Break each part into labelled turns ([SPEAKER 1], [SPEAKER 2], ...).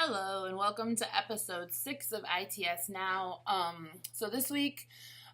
[SPEAKER 1] Hello and welcome to episode 6 of ITS Now. So this week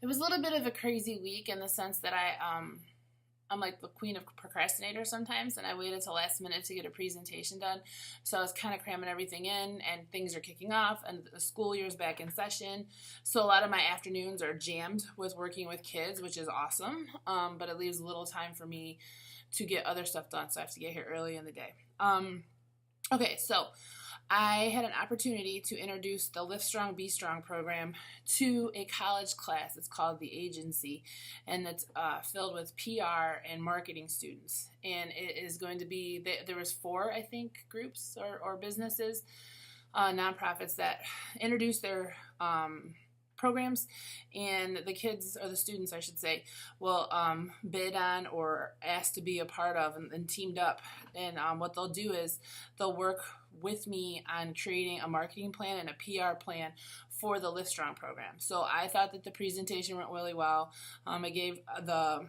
[SPEAKER 1] it was a little bit of a crazy week in the sense that I'm like the queen of procrastinator sometimes, and I waited till last minute to get a presentation done. So I was kind of cramming everything in, and things are kicking off, and the school year's back in session. So a lot of my afternoons are jammed with working with kids, which is awesome. But it leaves a little time for me to get other stuff done, so I have to get here early in the day. Okay, so I had an opportunity to introduce the Live Strong, Be Strong program to a college class. It's called The Agency, and it's filled with PR and marketing students. And it is going to be, there was 4, I think, groups or businesses, nonprofits that introduced their programs, and the kids, or the students I should say, will bid on or ask to be a part of and teamed up. And what they'll do is they'll work with me on creating a marketing plan and a PR plan for the Live Strong program. So I thought that the presentation went really well. I gave the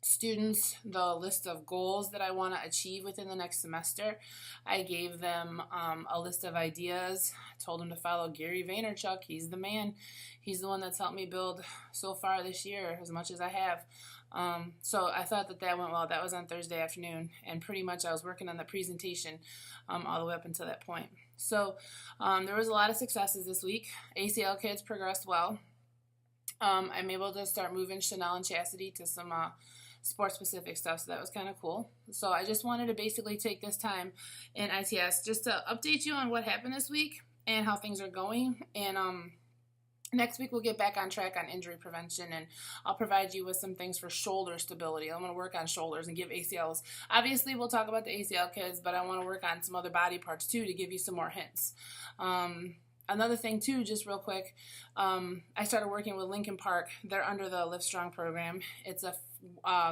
[SPEAKER 1] students the list of goals that I want to achieve within the next semester. I gave them a list of ideas. I told them to follow Gary Vaynerchuk. He's the man. He's the one that's helped me build so far this year as much as I have. So I thought that went well. That was on Thursday afternoon, and pretty much I was working on the presentation all the way up until that point. So there was a lot of successes this week. ACL kids progressed well. I'm able to start moving Chanel and Chastity to some sports-specific stuff, so that was kind of cool. So I just wanted to basically take this time in ITS just to update you on what happened this week and how things are going. And next week we'll get back on track on injury prevention, and I'll provide you with some things for shoulder stability. I'm going to work on shoulders and give ACLs. Obviously, we'll talk about the ACL kids, but I want to work on some other body parts too to give you some more hints. Another thing too, just real quick, I started working with Lincoln Park. They're under the Live Strong program. It's a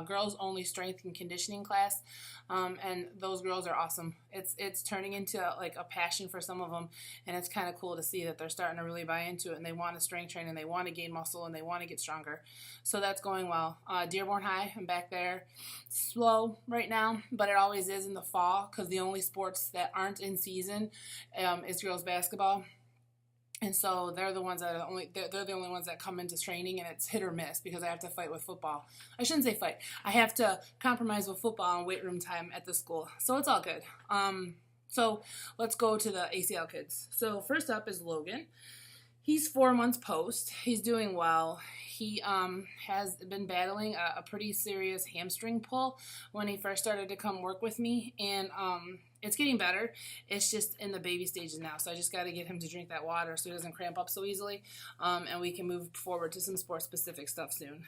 [SPEAKER 1] girls only strength and conditioning class, and those girls are awesome. It's turning into like a passion for some of them, and it's kind of cool to see that they're starting to really buy into it, and they want to strength train, and they want to gain muscle, and they want to get stronger. So that's going well. Dearborn High, I'm back there. Slow right now, but it always is in the fall, because the only sports that aren't in season is girls basketball. And so they're the ones that they're the only ones that come into training, and it's hit or miss because I have to fight with football. I shouldn't say fight. I have to compromise with football and weight room time at the school. So it's all good. So let's go to the ACL kids. So first up is Logan. He's 4 months post. He's doing well. He has been battling a pretty serious hamstring pull when he first started to come work with me, and it's getting better. It's just in the baby stages now, so I just got to get him to drink that water so he doesn't cramp up so easily, and we can move forward to some sports-specific stuff soon.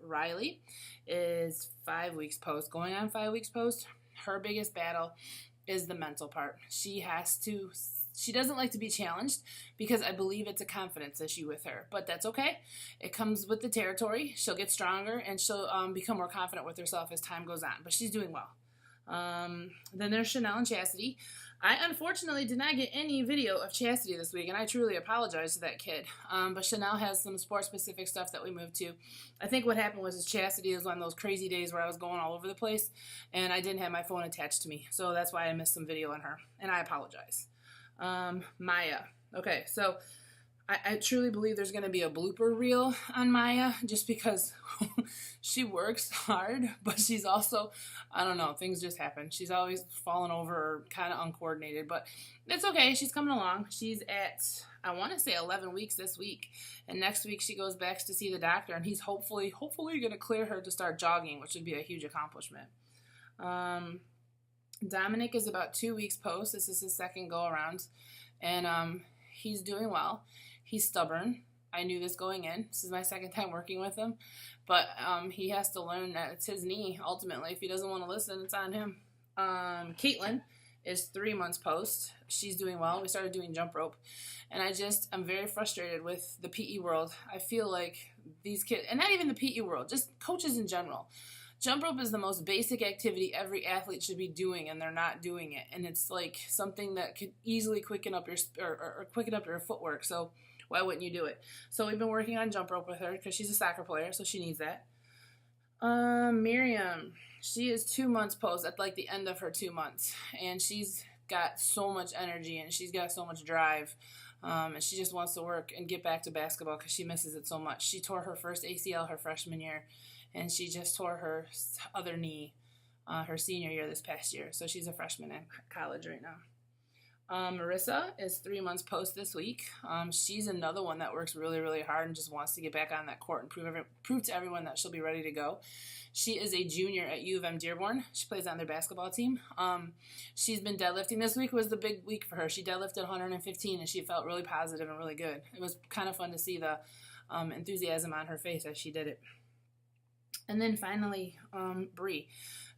[SPEAKER 1] Riley is 5 weeks post, going on 5 weeks post. Her biggest battle is the mental part. She doesn't like to be challenged because I believe it's a confidence issue with her, but that's okay. It comes with the territory. She'll get stronger, and she'll become more confident with herself as time goes on, but she's doing well. Then there's Chanel and Chastity. I unfortunately did not get any video of Chastity this week, and I truly apologize to that kid. But Chanel has some sports-specific stuff that we moved to. I think what happened was Chastity is one of those crazy days where I was going all over the place, and I didn't have my phone attached to me, so that's why I missed some video on her, and I apologize. Maya. Okay, so I truly believe there's going to be a blooper reel on Maya just because she works hard, but she's also, I don't know, things just happen. She's always falling over or kind of uncoordinated, but it's okay. She's coming along. She's at, I want to say 11 weeks this week, and next week she goes back to see the doctor, and he's hopefully going to clear her to start jogging, which would be a huge accomplishment. Dominic is about 2 weeks post. This is his second go around, and he's doing well. He's stubborn. I knew this going in. This is my second time working with him, but he has to learn that it's his knee. Ultimately, if he doesn't want to listen, it's on him. Caitlin is 3 months post. She's doing well. We started doing jump rope, and I'm very frustrated with the PE world. I feel like these kids, and not even the PE world, just coaches in general. Jump rope is the most basic activity every athlete should be doing, and they're not doing it. And it's like something that could easily quicken up your footwork. So why wouldn't you do it? So we've been working on jump rope with her because she's a soccer player, so she needs that. Miriam, she is 2 months post at like the end of her 2 months, and she's got so much energy and she's got so much drive. And she just wants to work and get back to basketball because she misses it so much. She tore her first ACL her freshman year, and she just tore her other knee her senior year this past year. So she's a freshman in college right now. Marissa is 3 months post this week. She's another one that works really, really hard and just wants to get back on that court and prove to everyone that she'll be ready to go. She is a junior at U of M Dearborn. She plays on their basketball team. She's been deadlifting. This week was the big week for her. She deadlifted 115, and she felt really positive and really good. It was kind of fun to see the enthusiasm on her face as she did it. And then finally, Bree.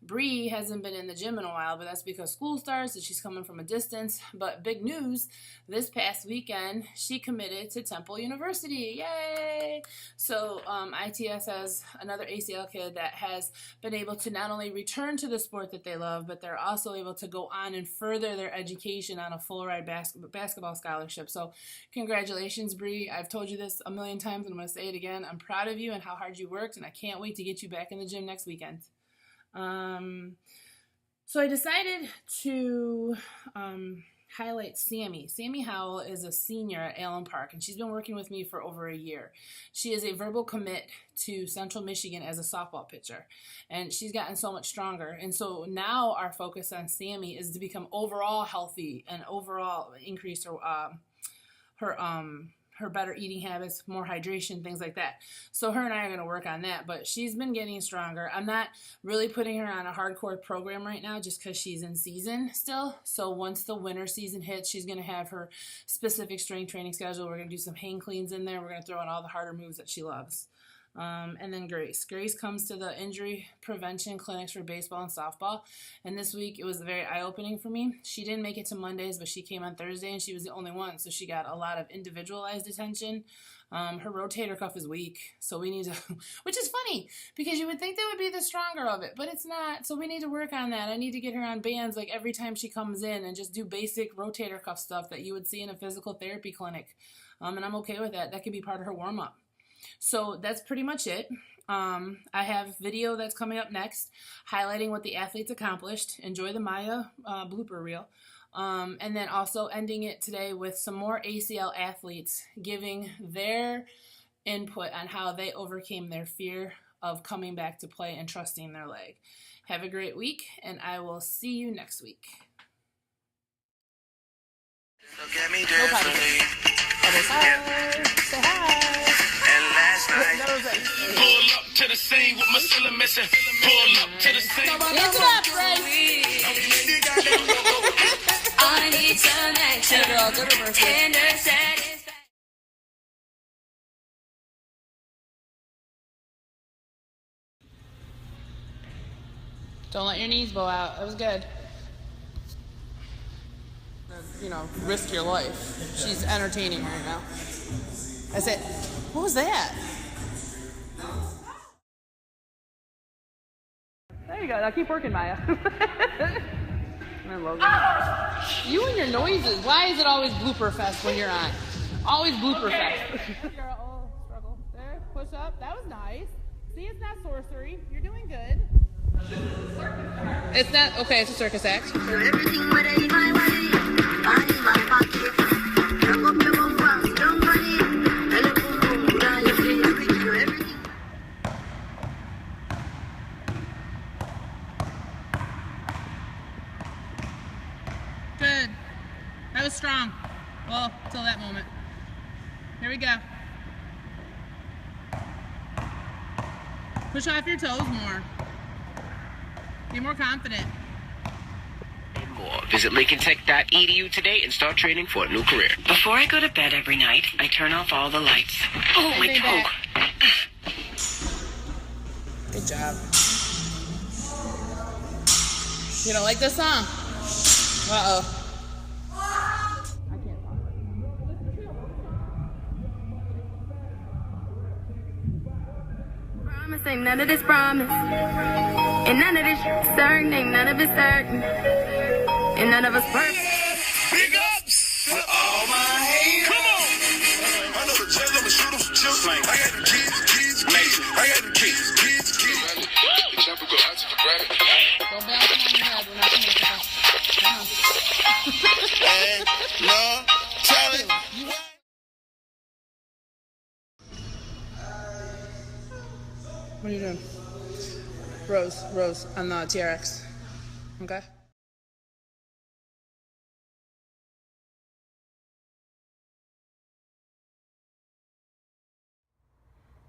[SPEAKER 1] Bree hasn't been in the gym in a while, but that's because school starts and she's coming from a distance. But big news, this past weekend, she committed to Temple University. Yay! So ITS has another ACL kid that has been able to not only return to the sport that they love, but they're also able to go on and further their education on a full-ride basketball scholarship. So congratulations, Bree. I've told you this a million times, and I'm going to say it again. I'm proud of you and how hard you worked, and I can't wait to get you back in the gym next weekend. So I decided to highlight Sammy. Sammy Howell is a senior at Allen Park, and she's been working with me for over a year. She is a verbal commit to Central Michigan as a softball pitcher, and she's gotten so much stronger. And so now our focus on Sammy is to become overall healthy and overall increase her better eating habits, more hydration, things like that. So her and I are going to work on that, but she's been getting stronger. I'm not really putting her on a hardcore program right now just because she's in season still. So once the winter season hits, she's going to have her specific strength training schedule. We're going to do some hang cleans in there. We're going to throw in all the harder moves that she loves. And then Grace. Grace comes to the injury prevention clinics for baseball and softball. And this week, it was very eye-opening for me. She didn't make it to Mondays, but she came on Thursday, and she was the only one. So she got a lot of individualized attention. Her rotator cuff is weak, so we need to, which is funny, because you would think that would be the stronger of it, but it's not. So we need to work on that. I need to get her on bands like every time she comes in and just do basic rotator cuff stuff that you would see in a physical therapy clinic. And I'm okay with that. That could be part of her warm-up. So that's pretty much it. I have video that's coming up next highlighting what the athletes accomplished. Enjoy the Maya blooper reel. And then also ending it today with some more ACL athletes giving their input on how they overcame their fear of coming back to play and trusting their leg. Have a great week, and I will see you next week.
[SPEAKER 2] Look at me differently.
[SPEAKER 1] Say hi.
[SPEAKER 2] Pull up to the scene with my cylinder missing. Pull up to the scene.
[SPEAKER 1] Hands up, Fred.
[SPEAKER 3] I need some action.
[SPEAKER 1] Hey girl, good reversal. Don't let your knees blow out. That was good. You know, risk your life. She's entertaining right now. I said, what was that? There you go. Now keep working, Maya. You and your noises. Why is it always blooper fest when you're on? Always blooper fest. Girl, struggle. There, push up. That was nice. See, it's not sorcery. You're doing good. It's not, okay, it's a circus act. Good. That was strong. Well, till that moment. Here we go. Push off your toes more. Be more confident.
[SPEAKER 4] More. Visit LincolnTech.edu today and start training for a new career.
[SPEAKER 3] Before I go to bed every night, I turn off all the lights. Oh, my toe.
[SPEAKER 1] Good job. You don't like this song? Uh-oh. I can't talk.
[SPEAKER 5] Promise ain't none of this promise. And none of this certain, ain't none of it certain. And none of us perfect.
[SPEAKER 2] Big ups for all my haters. Come on. I know the judge, I'ma shoot 'em some chips. I got the keys. I got the keys.
[SPEAKER 1] Don't bounce on your head. We're not going to make it. Come on.
[SPEAKER 2] man. No, Charlie.
[SPEAKER 1] What are you doing? Rose, on the TRX. Okay.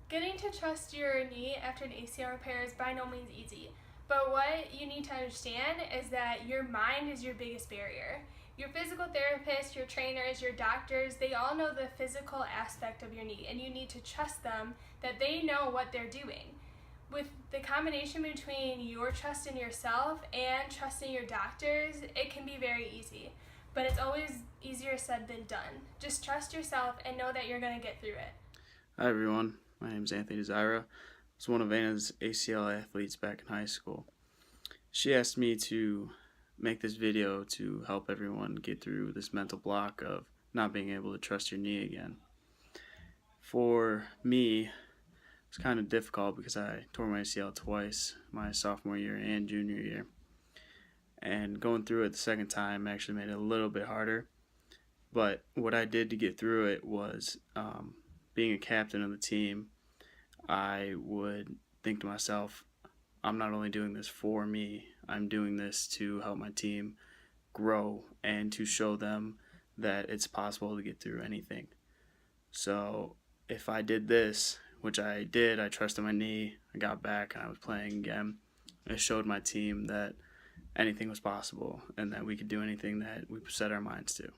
[SPEAKER 6] Getting to trust your knee after an ACL repair is by no means easy, but what you need to understand is that your mind is your biggest barrier. Your physical therapists, your trainers, your doctors, they all know the physical aspect of your knee, and you need to trust them that they know what they're doing. With the combination between your trust in yourself and trusting your doctors, it can be very easy, but it's always easier said than done. Just trust yourself and know that you're going to get through it.
[SPEAKER 7] Hi everyone, my name is Anthony Desira. I was one of Anna's ACL athletes back in high school. She asked me to make this video to help everyone get through this mental block of not being able to trust your knee again. For me, it's kind of difficult because I tore my ACL twice, my sophomore year and junior year. And going through it the second time actually made it a little bit harder. But what I did to get through it was being a captain of the team. I would think to myself, I'm not only doing this for me, I'm doing this to help my team grow and to show them that it's possible to get through anything. So if I did this, which I did, I trusted my knee, I got back and I was playing again. It showed my team that anything was possible and that we could do anything that we set our minds to.